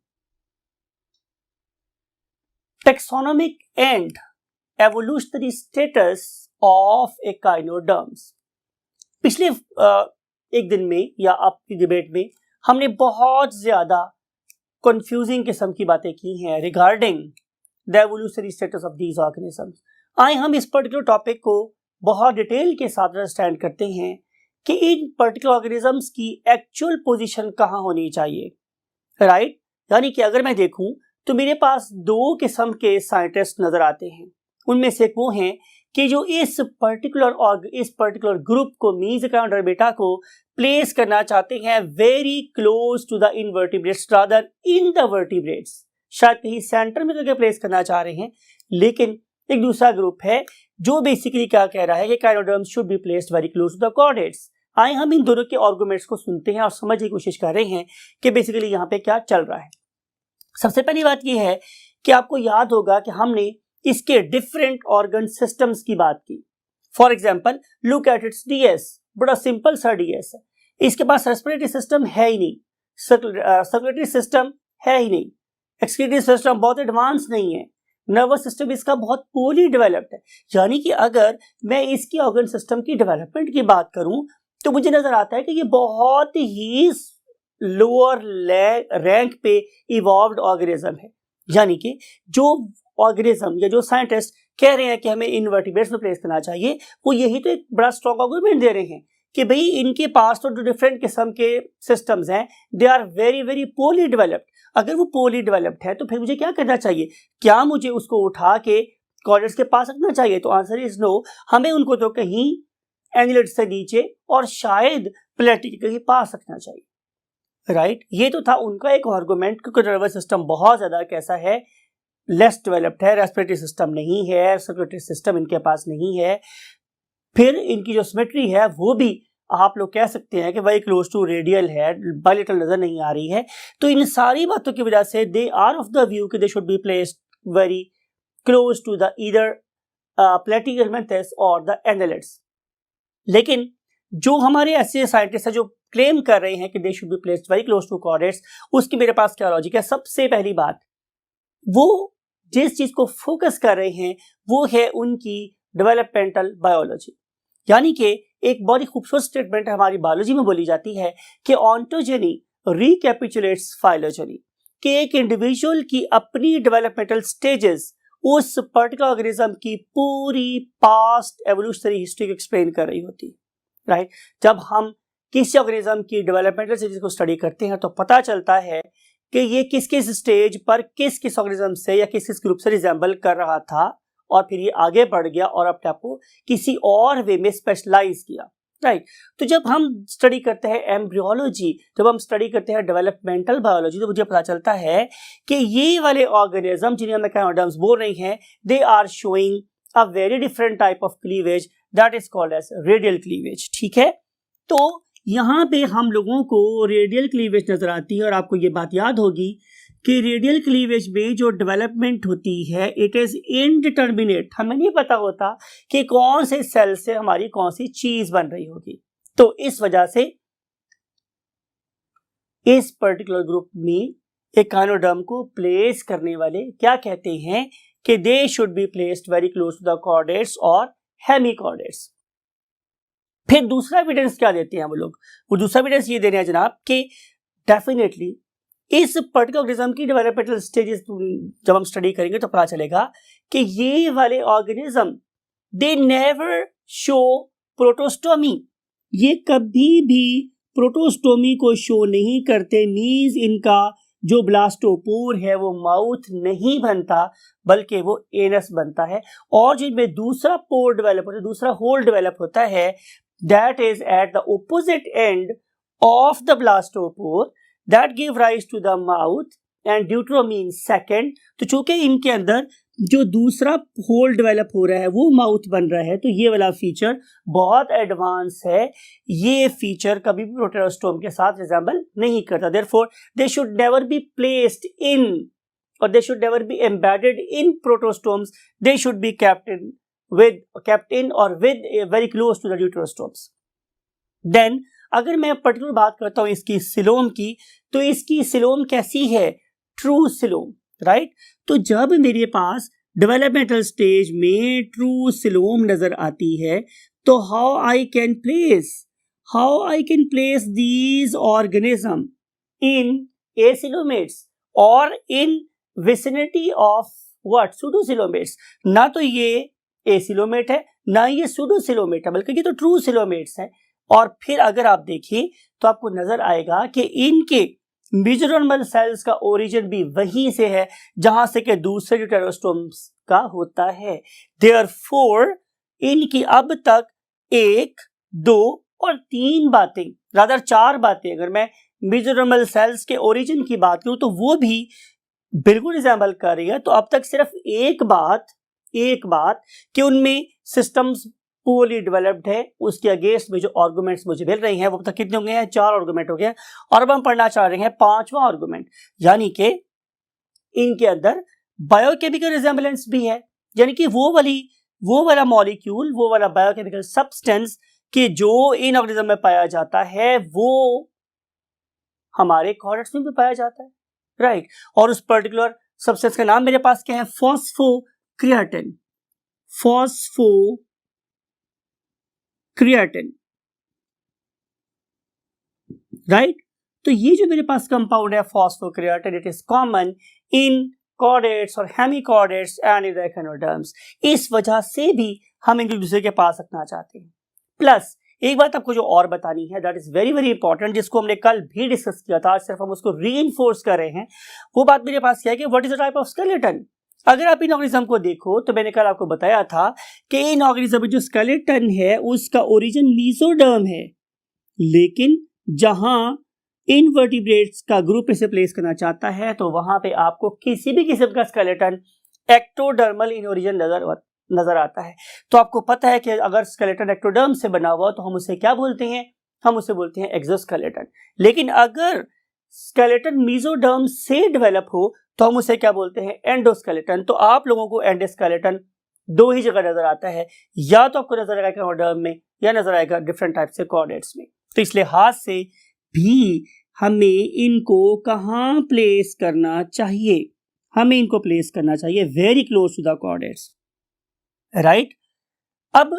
Taxonomic and evolutionary status of echinoderms. पिछले एक दिन में या आपकी डिबेट में हमने बहुत ज्यादा कंफ्यूजिंग किस्म की बातें की हैं regarding the evolutionary status of these organisms. आए हम इस पर्टिकुलर टॉपिक को बहुत डिटेल के साथ अंडरस्टैंड करते हैं कि इन पर्टिकुलर ऑर्गेनिजम्स की एक्चुअल पोजीशन कहाँ होनी चाहिए. राइट यानी कि अगर मैं देखूं तो मेरे पास दो किस्म के साइंटिस्ट नजर आते हैं. उनमें से एक वो हैं कि जो इस पर्टिकुलर ग्रुप को मीज एकाउंडरबेटा को प्लेस करना चाहते हैं very close to the invertebrates rather in the vertebrates. शायद कहीं सेंटर में करके प्लेस करना चाह रहे हैं. लेकिन एक दूसरा ग्रुप है जो बेसिकली क्या कह रहा है कि echinoderms should be placed very close to the chordates. आए हम इन दोनों के आर्गुमेंट्स को सुनते हैं और समझने की कोशिश कर रहे हैं कि बेसिकली यहाँ पे क्या चल रहा है. सबसे पहली बात यह है कि आपको याद होगा कि हमने इसके डिफरेंट ऑर्गन सिस्टम्स की बात की. For example look at it's DS. बड़ा सिंपल सा डीएस है. इसके पास रेस्पिरेटरी सिस्टम है ही नहीं, सर्कुलेटरी सिस्टम है ही नहीं, एक्सक्रीटरी सिस्टम बहुत एडवांस नहीं है, नर्वस सिस्टम इसका बहुत पोरली डेवलप्ड है. यानी कि अगर मैं इसकी ऑर्गन सिस्टम की डेवलपमेंट की बात करूं तो मुझे नजर आता है कि ये बहुत ही लोअर रैंक पे इवॉल्व्ड ऑर्गेनिज्म है. यानी कि जो ऑर्गेनिज्म या जो साइंटिस्ट कह रहे हैं कि हमें इनवर्टिब्रेट्स में प्लेस करना चाहिए वो यही तो एक बड़ा स्ट्रॉन्ग आर्गुमेंट दे रहे हैं कि भाई इनके पास तो जो डिफरेंट किस्म के सिस्टम्स हैं they are very very poorly developed. अगर वो पोरली डेवलप्ड है तो फिर मुझे क्या करना चाहिए? क्या मुझे उसको उठा के कॉर्डेट्स के पास रखना चाहिए? तो आंसर इज नो. हमें उनको तो कहीं एंगुलेट से नीचे और शायद प्लेटी के कहीं पास रखना चाहिए. राइट ये तो था उनका एक आर्गुमेंट क्योंकि नर्वस सिस्टम बहुत ज्यादा कैसा है, लेस डेवलप्ड है, रेस्पिरेटरी सिस्टम नहीं है, सर्कुलेटरी सिस्टम इनके पास नहीं है. फिर इनकी जो सिमेट्री है वो भी आप लोग कह सकते हैं कि वेरी क्लोज टू रेडियल है, बायलेटरल नजर नहीं आ रही है. तो इन सारी बातों की वजह से they are of the view कि they should be placed very close to the either platyhelminthes or the annelids. लेकिन जो हमारे ऐसे साइंटिस्ट हैं जो क्लेम कर रहे हैं कि they should be placed very close to chordates, उसकी मेरे पास क्या लॉजिक है? सबसे पहली बात, वो जिस चीज को फोकस कर रहे हैं वो है उनकी डेवलपमेंटल बायोलॉजी. यानी कि एक बहुत ही खूबसूरत स्टेटमेंट हमारी बायोलॉजी में बोली जाती है कि ऑन्टोजेनी रिकैपिचुलेट्स फाइलोजेनी, कि एक इंडिविजुअल की अपनी डेवलपमेंटल स्टेजेस उस पर्टिकुलर ऑर्गेनिज्म की पूरी पास्ट एवोल्यूशनरी हिस्ट्री को एक्सप्लेन कर रही होती है. राइट जब हम किसी ऑर्गेनिज्म की डेवलपमेंटल स्टेजेस को स्टडी करते हैं तो पता चलता है कि ये किस किस स्टेज पर किस किस ऑर्गेनिज्म से या किस किस ग्रुप से रिजेंबल कर रहा था और फिर ये आगे बढ़ गया और अपने आप को किसी और वे में स्पेशलाइज किया. राइट तो जब हम स्टडी करते हैं एम्ब्रियोलॉजी, जब हम स्टडी करते हैं डेवलपमेंटल बायोलॉजी, तो मुझे पता चलता है कि ये वाले ऑर्गेनिज्म जिन्हें हम एकाइनोडर्म्स बोल रहे हैं they are showing a very different type of cleavage that is called as radial cleavage. ठीक है तो यहाँ पे हम लोगों को रेडियल क्लीवेज नजर आती है और आपको ये बात याद होगी कि रेडियल क्लीवेज में जो डेवलपमेंट होती है इट इज इनडिटर्मिनेट. हमें नहीं पता होता कि कौन से सेल से हमारी कौन सी चीज बन रही होगी. तो इस वजह से इस पर्टिकुलर ग्रुप में एकाइनोडर्म को प्लेस करने वाले क्या कहते हैं कि they should be placed very close to the chordates और हेमिकॉर्डेट्स. फिर दूसरा एविडेंस क्या देते हैं वो लोग? वो दूसरा एविडेंस ये दे रहे हैं जनाब कि डेफिनेटली इस पर्टिकुलर ऑर्गेनिज्म की डेवलपमेंटल स्टेजेस जब हम स्टडी करेंगे तो पता चलेगा कि ये वाले ऑर्गेनिज्म दे नेवर शो प्रोटोस्टोमी. ये कभी भी प्रोटोस्टोमी को शो नहीं करते. मींस इनका जो ब्लास्टोपोर है वो माउथ नहीं बनता बल्कि वो एनस बनता है. और जिनमें दूसरा पोर डेवलप होता है, दूसरा होल डेवलप होता है, that is at the opposite end of the blastopore that give rise to the mouth and deutero means second. तो चूंकि इनके अंदर जो दूसरा होल डेवलप हो रहा है वो माउथ बन रहा है, तो ये वाला फीचर बहुत एडवांस है। ये फीचर कभी भी प्रोटेरोस्टोम के साथ रिजेंबल नहीं करता। Therefore they should never be placed in or they should never be embedded in protostomes, they should be kept in or with very close to the deuterostomes. Then अगर मैं पर्टिकुलर बात करता हूं इसकी सिलोम की, तो इसकी सिलोम कैसी है? True coelom, right. तो जब मेरे पास डेवलपमेंटल स्टेज में ट्रू सिलोम नजर आती है, तो how I can place these organism in acoelomates और इन विसिनिटी ऑफ व्हाट? सूडोसिलोमेट्स। ना तो ये एसिलोमेट है, ना ये सूडोसिलोमेट है, बल्कि ये तो ट्रू सिलोमेट्स है। और फिर अगर आप देखिए तो आपको नजर आएगा कि इनके मेसोडर्मल सेल्स का ओरिजिन भी वहीं से है जहां से कि दूसरे ड्यूटेरोस्टोम्स का होता है। देयरफॉर इनकी अब तक 1, 2 और 3 बातें, रादर 4 बातें, अगर मैं मेसोडर्मल सेल्स के ओरिजिन की बात करूं तो वो भी बिल्कुल रिजेंबल कर रही है। तो अब तक सिर्फ एक बात कि उनमें सिस्टम्स पोली डेवलप्ड है, उसके अगेंस्ट में जो आर्गुमेंट्स मुझे मिल रही हैं वो तक कितने हो गए हैं? 4 आर्गुमेंट हो गए। और अब हम पढ़ना चाह रहे हैं 5वां आर्गुमेंट, यानी कि इनके अंदर बायोकेमिकल रिजेंबलेंस भी है, यानी कि वो वाला मॉलिक्यूल, वो वाला बायोकेमिकल सब्सटेंस कि जो इन ऑर्गेनिज्म में पाया जाता है वो हमारे कॉर्डेट्स में भी पाया जाता है, राइट। और उस पर्टिकुलर सब्सटेंस का नाम मेरे पास क्या है? Phosphocreatine, right. तो ये जो मेरे पास कंपाउंड है phosphocreatine, it is common in chordates और हेमिकॉर्डेट्स एंड इन एखिनोडर्म्स। इस वजह से भी हम एक दूसरे के पास रखना चाहते हैं। प्लस एक बात आपको जो और बतानी है, that is very very important, जिसको हमने कल भी डिस्कस किया था, सिर्फ हम उसको रीइंफोर्स कर रहे हैं। वो बात मेरे पास क्या है कि what is the type of skeleton. अगर आप इन ऑर्गेनिज्म को देखो तो मैंने कल आपको बताया था कि इन ऑर्गेनिज्म में जो स्केलेटन है उसका ओरिजिन मेसोडर्म है, लेकिन जहां इनवर्टिब्रेट्स का ग्रुप इसे प्लेस करना चाहता है तो वहां पे आपको किसी भी किस्म का स्केलेटन एक्टोडर्मल इन ओरिजिन नजर आता है। तो आपको पता है कि अगर स्केलेटन एक्टोडर्म से बना हुआ तो हम उसे क्या बोलते हैं? हम उसे बोलते हैं एक्सोस्केलेटन। लेकिन अगर स्केलेटन मेसोडर्म से डेवलप हो तो हम उसे क्या बोलते हैं? एंडोस्केलेटन। तो आप लोगों को एंडोस्केलेटन 2 ही जगह नजर आता है, या तो आपको नजर आएगा एक्टोडर्म में या नजर आएगा डिफरेंट टाइप से कॉर्डेट्स में। तो इसलिए हाथ से भी हमें इनको कहां प्लेस करना चाहिए? हमें इनको प्लेस करना चाहिए very close to the chordates, right. अब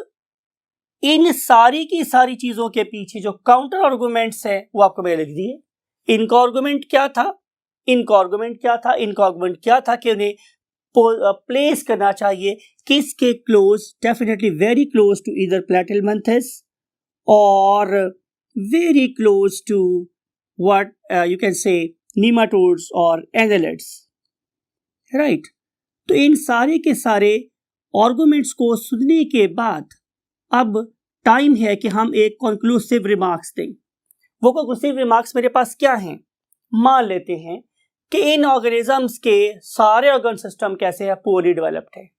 इन सारी की सारी चीजों के पीछे जो काउंटर आर्गुमेंट्स है वो आपको मैंने लिख दिए। इनका आर्गुमेंट क्या था? इनका आर्गुमेंट क्या था कि उन्हें प्लेस करना चाहिए किसके close? Definitely very close to either platyhelminthes or very close to what you can say nematodes or annelids, right. तो इन सारे के सारे आर्गुमेंट्स को सुनने के बाद अब टाइम है कि हम एक कंक्लूसिव रिमार्क्स दें। वो कंक्लूसिव रिमार्क्स मेरे पास क्या हैं? मान लेते हैं कि इन ऑर्गेनिजम्स के सारे ऑर्गन सिस्टम कैसे है? पोली डेवलप्ड है।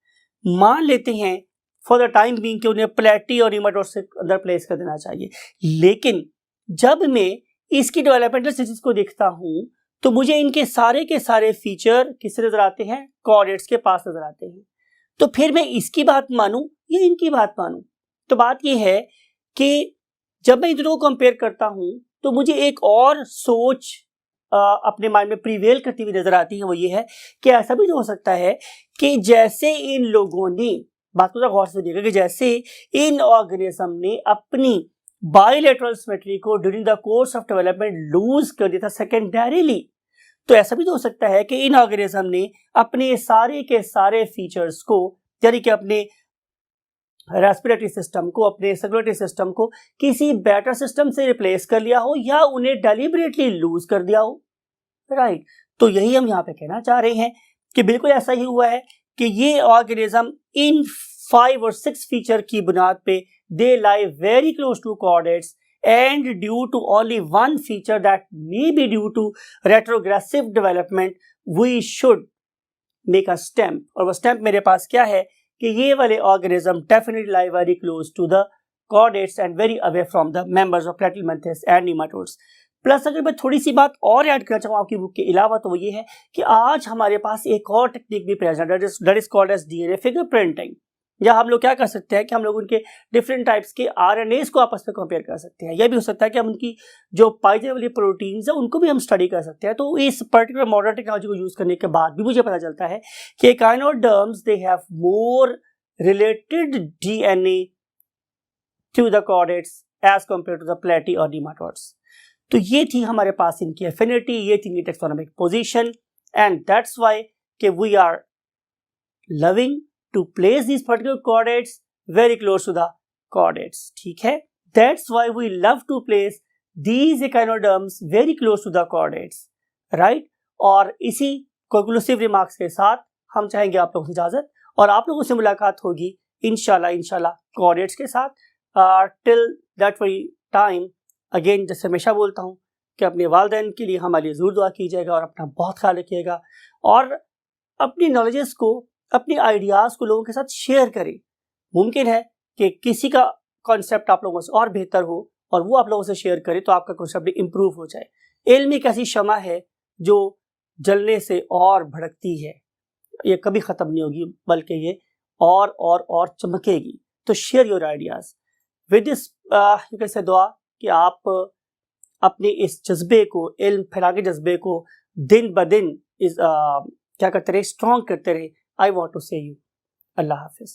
मान लेते हैं फॉर द टाइम बीइंग कि उन्हें प्लेटी और नीमाटोड से अंदर प्लेस कर देना चाहिए। लेकिन जब मैं इसकी डेवलपमेंटल स्टेजेस को देखता हूं तो मुझे इनके सारे के सारे फीचर किससे नजर आते हैं? कॉर्डेट्स के पास नजर आते हैं। तो फिर मैं इसकी बात मानूं या इनकी बात मानूं? तो बात यह है कि जब मैं इन दोनों को कंपेयर करता हूं तो मुझे एक और सोच अपने माइंड में प्रिवेल करती हुई नजर आती है। वो ये है कि ऐसा भी हो सकता है कि जैसे इन लोगों ने, बात को गौर से देखा, कि जैसे इन ऑर्गेनिज्म ने अपनी बायलैटरल सिमेट्री को during the course of development lose कर दिया था सेकेंडरीली, तो ऐसा भी हो सकता है कि इन ऑर्गेनिज्म ने अपने सारे के सारे फीचर्स को, यानी कि अपने रेस्पिरेटरी सिस्टम को, अपने सर्कुलेटरी सिस्टम को किसी बेटर सिस्टम से रिप्लेस कर लिया हो या उन्हें डेलिबरेटली लूज कर दिया हो, राइट। तो यही हम यहाँ पे कहना चाह रहे हैं कि बिल्कुल ऐसा ही हुआ है कि ये ऑर्गेनिज्म इन 5 और 6 फीचर की बुनियाद पे they lie very close to chordates and due to only one feature that may be due to retrogressive development, we should make a stamp, और वो स्टैम्प मेरे पास क्या है कि ये वाले organism definitely lie very close to the chordates and very away from the members of platyhelminthes and nematodes. Plus अगर मैं थोड़ी सी बात और ऐड करना चाहूँ आपकी बुक के अलावा, तो वो ये है कि आज हमारे पास एक और टेक्निक भी प्रेजेंट है, that is called as DNA fingerprinting. या हम लोग क्या कर सकते हैं कि हम लोग उनके डिफरेंट टाइप्स के आरएनएस को आपस में कंपेयर कर सकते हैं। यह भी हो सकता है कि हम उनकी जो पाई जाने वाली प्रोटीन्स है उनको भी हम स्टडी कर सकते हैं। तो इस पर्टिकुलर मॉडर्न टेक्नोलॉजी को यूज करने के बाद भी मुझे पता चलता है कि echinoderms they have more related DNA to the chordates as compare to the platy और निमाटोड्स। तो ये थी हमारे पास इनकी एफिनिटी, ये थी इनकी taxonomic position, and that's why कि we are loving to place these particular chordates very close to the chordates, ठीक है। That's why we love to place these echinoderms very close to the chordates, right? और इसी conclusive remarks के साथ हम चाहेंगे आप लोगों से इजाजत, और आप लोगों से मुलाकात होगी इंशाल्लाह chordates के साथ। Till that very time, again जैसे हमेशा बोलता हूँ कि अपने वालिदैन के लिए हमारे लिए ज़रूर दुआ कीजिएगा और अपना बहुत ख्याल रखिएगा, और अपनी नॉलेजेस को, अपनी आइडियाज़ को लोगों के साथ शेयर करें। मुमकिन है कि किसी का कॉन्सेप्ट आप लोगों से और बेहतर हो और वो आप लोगों से शेयर करे तो आपका कॉन्सेप्ट भी इम्प्रूव हो जाए। इल्म एक ऐसी शमा है जो जलने से और भड़कती है, ये कभी ख़त्म नहीं होगी, बल्कि ये और चमकेगी। तो share your ideas with this, you can से दुआ कि आप अपने इस जज्बे को, इल्म फैलाने के जज्बे को दिन ब दिन क्या करते रहे, स्ट्रॉन्ग करते रहे। I want to say you, Allah Hafiz.